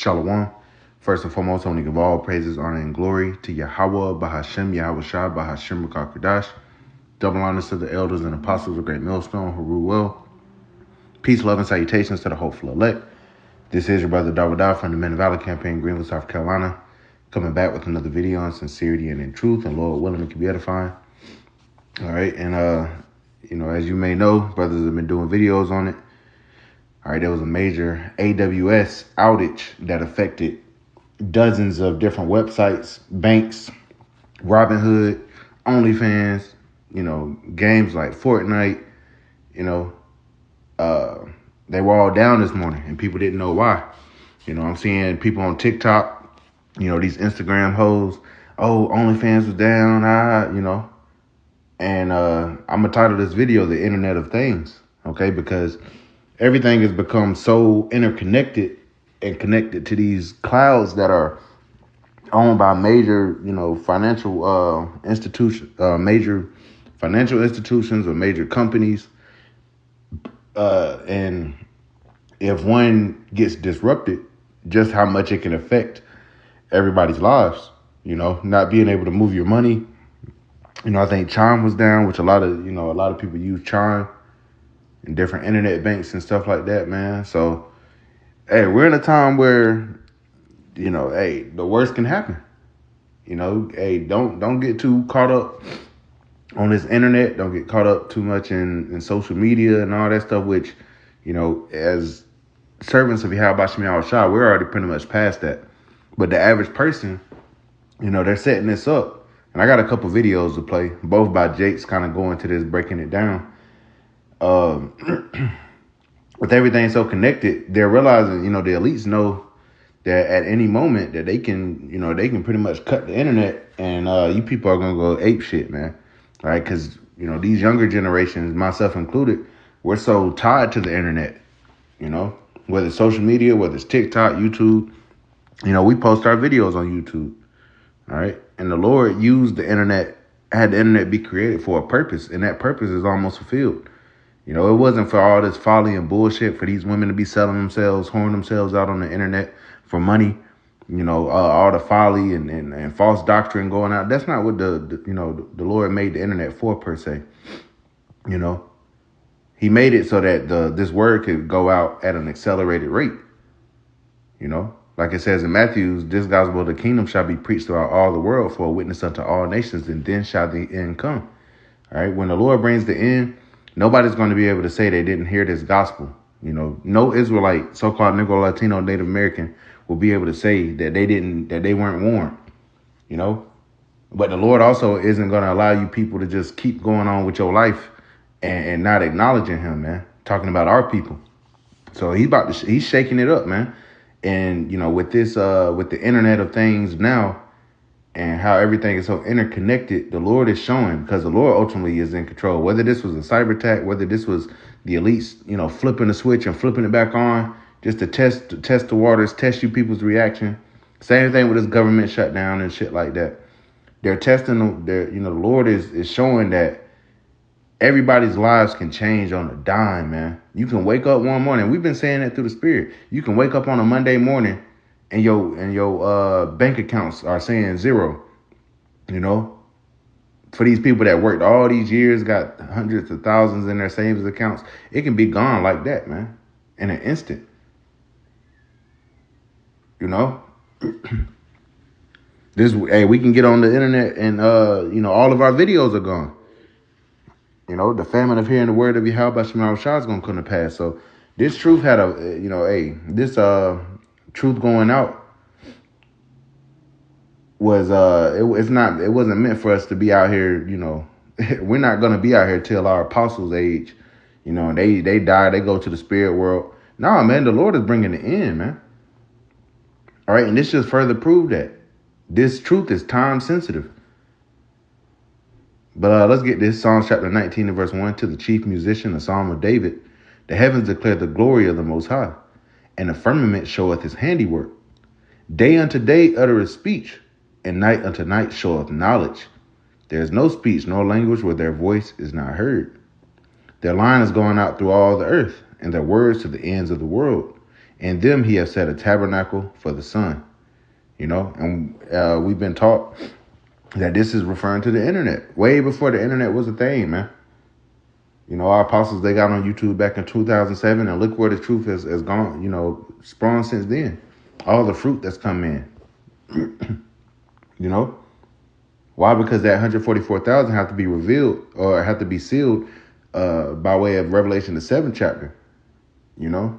Shalom. First and foremost, I want to give all praises, honor, and glory to Yahweh, Bahashem, Yahweh Shai, Bahashem, Rakakadash. Double honors to the elders and apostles of Great Millstone who rule well. Peace, love, and salutations to the hopeful elect. This is your brother Dawadah from the Men of Valor campaign, Greenville, South Carolina, coming back with another video on sincerity and in truth, and Lord willing, it can be edifying. All right, and as you may know, brothers have been doing videos on it. All right, there was a major AWS outage that affected dozens of different websites, banks, Robinhood, OnlyFans, games like Fortnite, they were all down this morning and people didn't know why. I'm seeing people on TikTok, these Instagram hoes, oh, OnlyFans was down, and I'm going to title this video, The Internet of Things, okay, because everything has become so interconnected and connected to these clouds that are owned by major, financial institutions, major financial institutions or major companies. And if one gets disrupted, just how much it can affect everybody's lives, not being able to move your money. I think Chime was down, which a lot of people use Chime and different internet banks and stuff like that, man. So, hey, we're in a time where, the worst can happen. Hey, don't get too caught up on this internet. Don't get caught up too much in social media and all that stuff, which, as servants of Yahweh Shem Yahweh Shai, we're already pretty much past that. But the average person, they're setting this up. And I got a couple videos to play, both by Jakes, kind of going to this, breaking it down. With everything so connected, they're realizing, the elites know that at any moment that they can pretty much cut the internet and you people are going to go ape shit, man. All right, because, these younger generations, myself included, we're so tied to the internet, whether it's social media, whether it's TikTok, YouTube, we post our videos on YouTube, all right? And the Lord used the internet, had the internet be created for a purpose, and that purpose is almost fulfilled. It wasn't for all this folly and bullshit for these women to be selling themselves, whoring themselves out on the internet for money, all the folly and false doctrine going out. That's not what the Lord made the internet for, per se. He made it so that this word could go out at an accelerated rate. Like it says in Matthew, this gospel of the kingdom shall be preached throughout all the world for a witness unto all nations, and then shall the end come. All right. When the Lord brings the end, nobody's going to be able to say they didn't hear this gospel. No Israelite, so-called Negro, Latino, Native American will be able to say that they weren't warned, But the Lord also isn't going to allow you people to just keep going on with your life and not acknowledging him, man. Talking about our people. So he's shaking it up, man. And, with this, with the Internet of Things now and how everything is so interconnected, the Lord is showing, because the Lord ultimately is in control. Whether this was a cyber attack, whether this was the elites, flipping the switch and flipping it back on just to test the waters, test you people's reaction. Same thing with this government shutdown and shit like that. They're testing, the Lord is showing that everybody's lives can change on a dime, man. You can wake up one morning. We've been saying that through the Spirit. You can wake up on a Monday morning and your bank accounts are saying zero. For these people that worked all these years, got hundreds of thousands in their savings accounts, it can be gone like that, man, in an instant. We can get on the internet and all of our videos are gone. The famine of hearing the word of Yahweh Shem Yahweh Shai is going to come to pass. So this truth had this truth going out was, it wasn't meant for us to be out here, we're not going to be out here till our apostles' age, they die, they go to the spirit world. Nah, man, the Lord is bringing the end, man. All right. And this just further proved that this truth is time sensitive. But let's get this. Psalms chapter 19 and verse 1. To the chief musician, a psalm of David. The heavens declare the glory of the Most High, and the firmament showeth his handiwork. Day unto day uttereth speech, and night unto night showeth knowledge. There is no speech nor language where their voice is not heard. Their line is going out through all the earth, and their words to the ends of the world. In them he has set a tabernacle for the sun. You know, and we've been taught that this is referring to the internet. Way before the internet was a thing, man. You know, our apostles, they got on YouTube back in 2007, and look where the truth has gone, you know, spawned since then. All the fruit that's come in. You know? Why? Because that 144,000 have to be revealed or have to be sealed by way of Revelation, the 7th chapter. You know?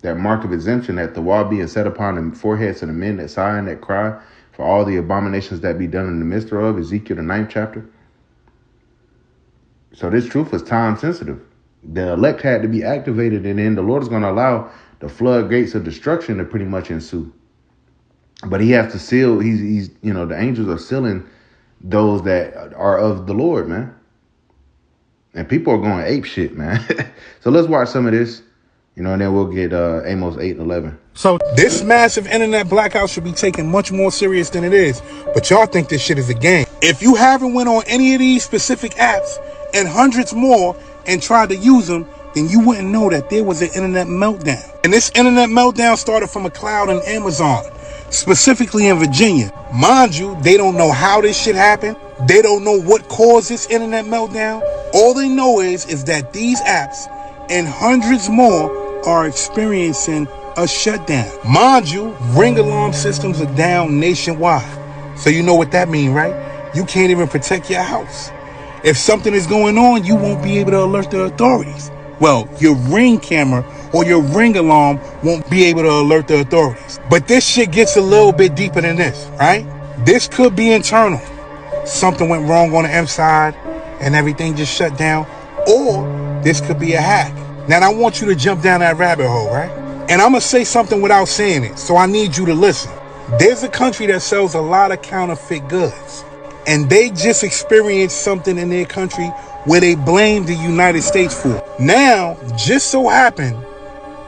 That mark of exemption, that the wall being set upon the foreheads of the men that sigh and that cry for all the abominations that be done in the midst of, Ezekiel, the 9th chapter. So this truth was time sensitive. The elect had to be activated, and then the Lord is going to allow the floodgates of destruction to pretty much ensue. But he has to seal, he's you know, the angels are sealing those that are of the Lord, man. And people are going ape shit, man. So let's watch some of this, you know, and then we'll get Amos 8:11. So this massive internet blackout should be taken much more serious than it is. But y'all think this shit is a game. If you haven't went on any of these specific apps and hundreds more and tried to use them, then you wouldn't know that there was an internet meltdown. And this internet meltdown started from a cloud in Amazon, specifically in Virginia. Mind you, they don't know how this shit happened. They don't know what caused this internet meltdown. All they know is that these apps and hundreds more are experiencing a shutdown. Mind you, Ring alarm systems are down nationwide. So you know what that means, right? You can't even protect your house. If something is going on, you won't be able to alert the authorities. Well, your Ring camera or your Ring alarm won't be able to alert the authorities. But this shit gets a little bit deeper than this, right? This could be internal. Something went wrong on the M side and everything just shut down. Or this could be a hack. Now, I want you to jump down that rabbit hole, right? And I'm going to say something without saying it, so I need you to listen. There's a country that sells a lot of counterfeit goods. And they just experienced something in their country where they blamed the United States for. Now, just so happened,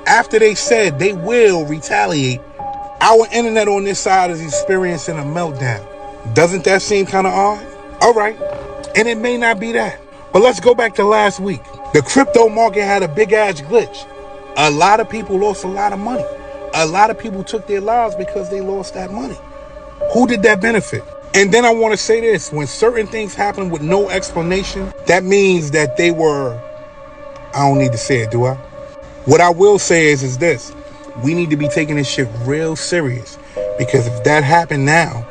after they said they will retaliate, our internet on this side is experiencing a meltdown. Doesn't that seem kind of odd? All right. And it may not be that. But let's go back to last week. The crypto market had a big ass glitch. A lot of people lost a lot of money. A lot of people took their lives because they lost that money. Who did that benefit? And then I want to say this. When certain things happen with no explanation, that means that they were... I don't need to say it, do I? What I will say is this. We need to be taking this shit real serious. Because if that happened now,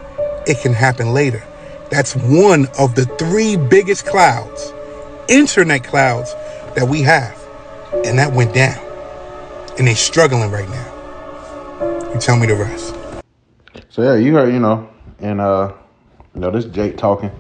it can happen later. That's one of the 3 biggest clouds, internet clouds, that we have. And that went down. And they're struggling right now. You tell me the rest. So yeah, you heard, and this Jake talking,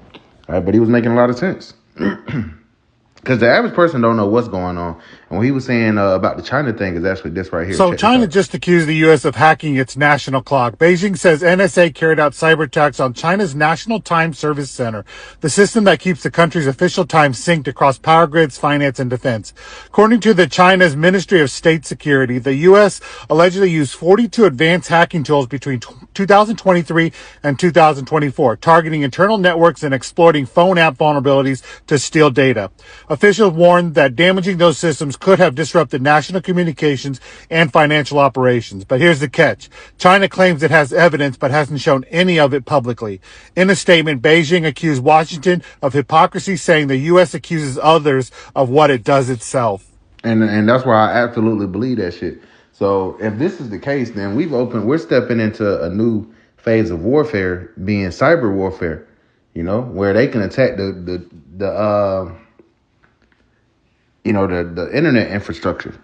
right? But he was making a lot of sense. Because the average person don't know what's going on. And what he was saying about the China thing is actually this right here. So China just accused the U.S. of hacking its national clock. Beijing says NSA carried out cyber attacks on China's National Time Service Center, the system that keeps the country's official time synced across power grids, finance, and defense. According to the China's Ministry of State Security, the U.S. allegedly used 42 advanced hacking tools between 2023 and 2024, targeting internal networks and exploiting phone app vulnerabilities to steal data. Officials warned that damaging those systems could have disrupted national communications and financial operations. But here's the catch. China claims it has evidence but hasn't shown any of it publicly. In a statement, Beijing accused Washington of hypocrisy, saying the U.S. accuses others of what it does itself. And that's why I absolutely believe that shit. So if this is the case, then we're stepping into a new phase of warfare, being cyber warfare, where they can attack the internet infrastructure.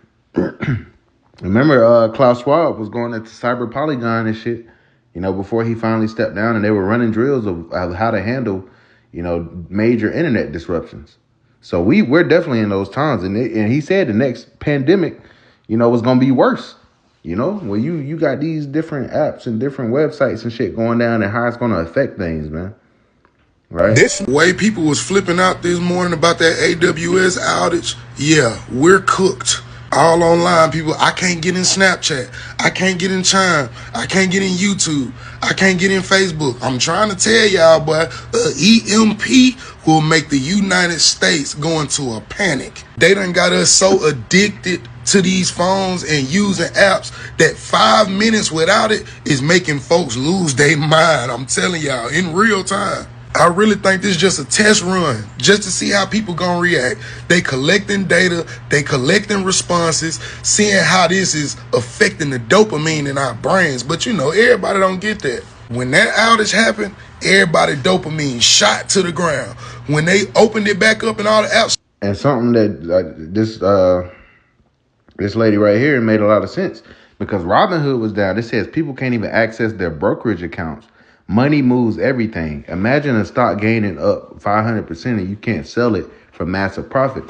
Remember, Klaus Schwab was going at the Cyber Polygon and shit, before he finally stepped down, and they were running drills of how to handle, major internet disruptions. So we're definitely in those times, and he said the next pandemic, was going to be worse. Where you got these different apps and different websites and shit going down, and how it's going to affect things, man. Right. This way people was flipping out this morning about that AWS outage. Yeah, we're cooked. All online, people. I can't get in Snapchat. I can't get in Chime. I can't get in YouTube. I can't get in Facebook. I'm trying to tell y'all, but EMP will make the United States go into a panic. They done got us so addicted to these phones and using apps that 5 minutes without it is making folks lose their mind. I'm telling y'all, in real time. I really think this is just a test run, just to see how people gonna react. They collecting data, they collecting responses, seeing how this is affecting the dopamine in our brains. But everybody don't get that. When that outage happened, everybody dopamine shot to the ground. When they opened it back up and all the apps. And something that this lady right here made a lot of sense, because Robinhood was down. It says people can't even access their brokerage accounts. Money moves everything. Imagine a stock gaining up 500% and you can't sell it for massive profit.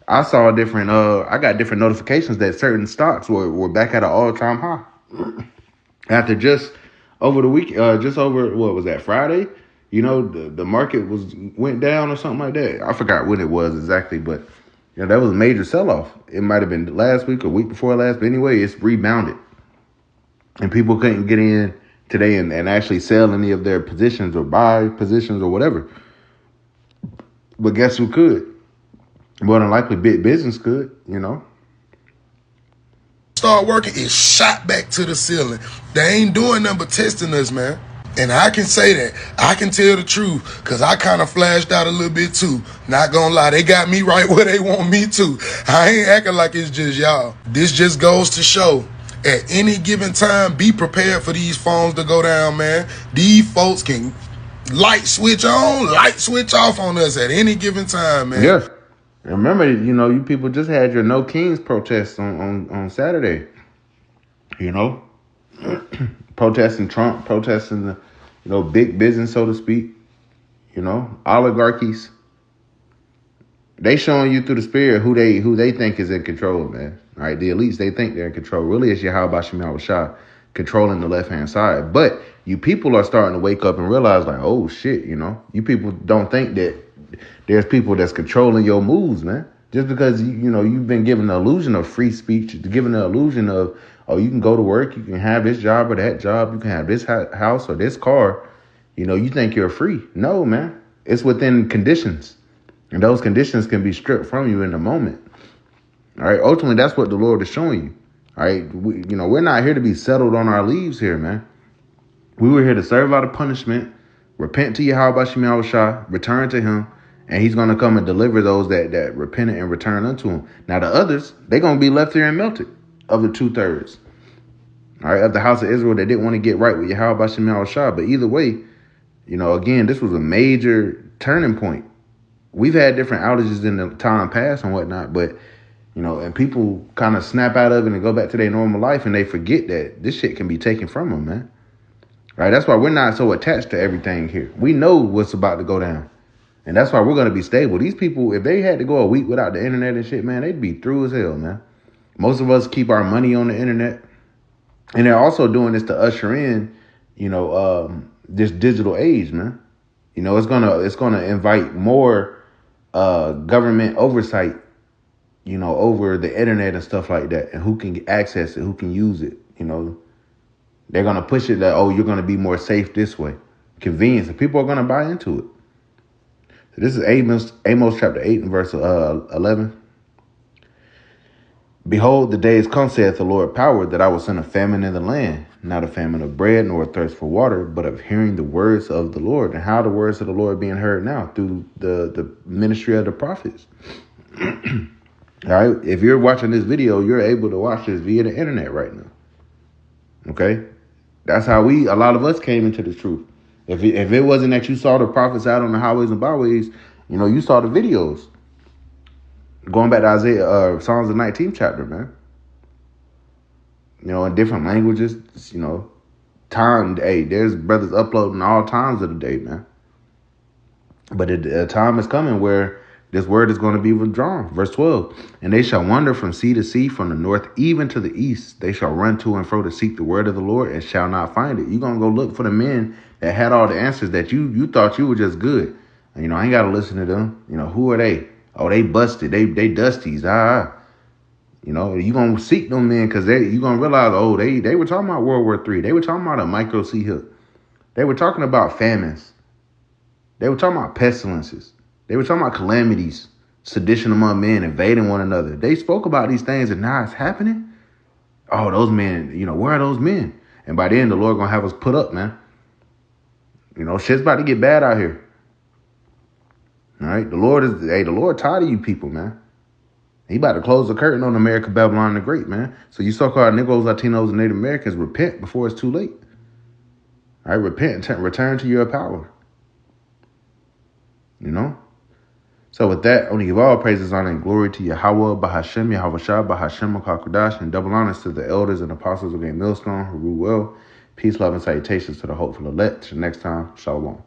I saw I got different notifications that certain stocks were back at an all-time high. After just over the week, just over, what was that, Friday? The market went down or something like that. I forgot when it was exactly, but that was a major sell-off. It might have been last week or week before last, but anyway, it's rebounded. And people couldn't get in today and actually sell any of their positions or buy positions or whatever. But guess who could? More than likely, big business could, Start working, it shot back to the ceiling. They ain't doing nothing but testing us, man. And I can say that. I can tell the truth, because I kind of flashed out a little bit too. Not gonna lie, they got me right where they want me to. I ain't acting like it's just y'all. This just goes to show, at any given time, be prepared for these phones to go down, man. These folks can light switch on, light switch off on us at any given time, man. Yeah. Remember, you people just had your No Kings protests on Saturday. Protesting Trump, protesting the big business, so to speak. Oligarchies. They showing you through the spirit who they think is in control, man. All right, the elites, they think they're in control. Really, it's Yahweh Shem Yahushua controlling the left-hand side. But you people are starting to wake up and realize, like, oh, shit, You people don't think that there's people that's controlling your moves, man. Just because, you've been given the illusion of free speech, given the illusion of, you can go to work, you can have this job or that job, you can have this house or this car. You think you're free. No, man. It's within conditions. And those conditions can be stripped from you in a moment. All right. Ultimately, that's what the Lord is showing you. All right. We're not here to be settled on our leaves here, man. We were here to serve out of punishment, repent to Yahweh Shem Yahushua, return to him, and he's going to come and deliver those that repent and return unto him. Now, the others, they're going to be left here and melted of the 2/3. All right. Of the house of Israel that didn't want to get right with Yahweh Shem Yahushua. But either way, again, this was a major turning point. We've had different outages in the time past and whatnot, but, and people kind of snap out of it and go back to their normal life, and they forget that this shit can be taken from them, man. Right? That's why we're not so attached to everything here. We know what's about to go down, and that's why we're going to be stable. These people, if they had to go a week without the internet and shit, man, they'd be through as hell, man. Most of us keep our money on the internet, and they're also doing this to usher in, this digital age, man. It's gonna invite more government oversight, over the internet and stuff like that, and who can access it, who can use it. They're gonna push it that, you're gonna be more safe this way, convenience, and people are gonna buy into it. So this is Amos chapter 8 and verse 11. Behold, the days come, saith the Lord power, that I will send a famine in the land, not a famine of bread, nor a thirst for water, but of hearing the words of the Lord. And how the words of the Lord being heard now? Through the ministry of the prophets. All right. If you're watching this video, you're able to watch this via the internet right now. Okay. That's how a lot of us came into the truth. If it wasn't that you saw the prophets out on the highways and byways, you saw the videos. Going back to Isaiah, Psalms the 19th chapter, man. In different languages, time. Hey, there's brothers uploading all times of the day, man. But a time is coming where this word is going to be withdrawn. Verse 12, and they shall wander from sea to sea, from the north even to the east. They shall run to and fro to seek the word of the Lord and shall not find it. You're going to go look for the men that had all the answers that you thought you were just good. And, I ain't got to listen to them. Who are they? Oh, they busted. They dusties. You going to seek them men because you going to realize, they were talking about World War III. They were talking about a micro sea hook. They were talking about famines. They were talking about pestilences. They were talking about calamities, sedition among men, invading one another. They spoke about these things and now it's happening. Oh, those men, where are those men? And by then, the Lord going to have us put up, man. Shit's about to get bad out here. All right? The Lord tired of you people, man. He about to close the curtain on America, Babylon the Great, man. So you so-called Negroes, Latinos, and Native Americans, repent before it's too late. All right? Repent and return to your power. So with that, I want to give all praises, honor, and glory to Yahweh, Bahashem, Yahweh Shah, Bahashem, Makakodash, and double honors to the elders and apostles of Game Millstone who rule well. Peace, love, and salutations to the hopeful elect. Till next time, Shalom.